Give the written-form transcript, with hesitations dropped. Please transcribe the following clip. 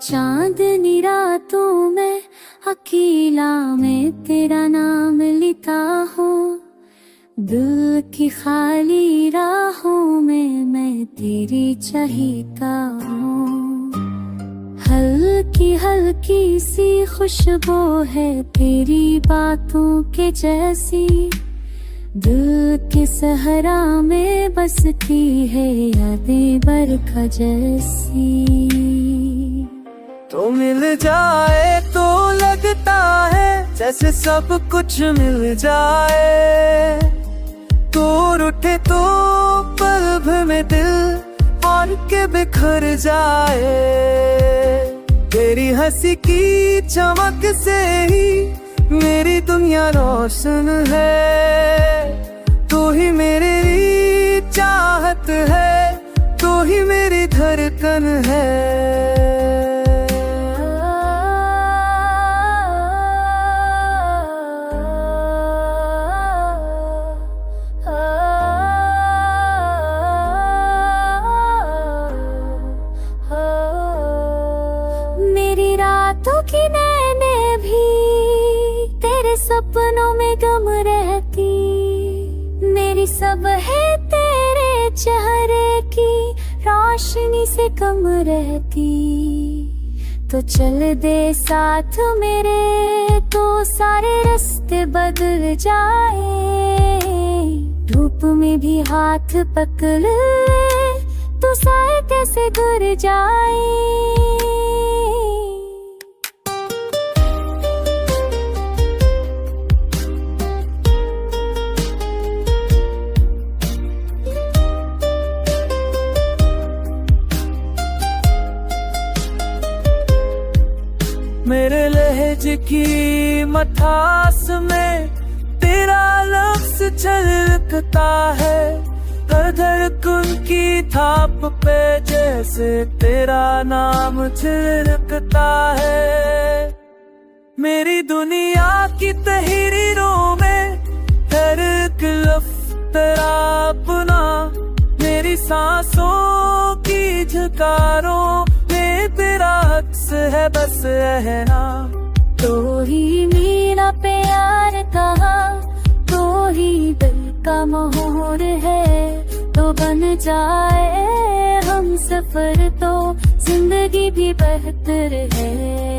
चांदनी रातों में अकेला मैं तेरा नाम लेता हूँ, दिल की खाली राहों में मैं तेरी चाहता हूँ। हल्की हल्की सी खुशबू है तेरी बातों के जैसी, दिल के सहरा में बसती है यादें बरखा जैसी। तो मिल जाए तो लगता है जैसे सब कुछ मिल जाए, दूर उठे तो पल भर में दिल और के बिखर जाए। तेरी हंसी की चमक से ही मेरी दुनिया रोशन है, तू ही मेरी चाहत है, तू ही मेरी धड़कन है। मेरी रातों की नैने भी तेरे सपनों में गम रहती, मेरी सब है तेरे चेहरे की रोशनी से कम रहती। तो चल दे साथ मेरे तो सारे रास्ते बदल जाए, धूप में भी हाथ पकड़ ले तो साए कैसे दूर जाए। मेरे लहजे की मठास में तेरा लफ्ज़ छलकता है, हर धड़कन की थाप पे जैसे तेरा नाम छिड़कता है। मेरी दुनिया की तहरीरों में हर एक लफ्ज़ तेरा अपना, मेरी सांसों की झकारों में तेरा अक्स है बस रहना। तो ही मेरा प्यार कहा, तो ही दिल का मोहर है, तो बन जाए हम सफर तो जिंदगी भी बेहतर है।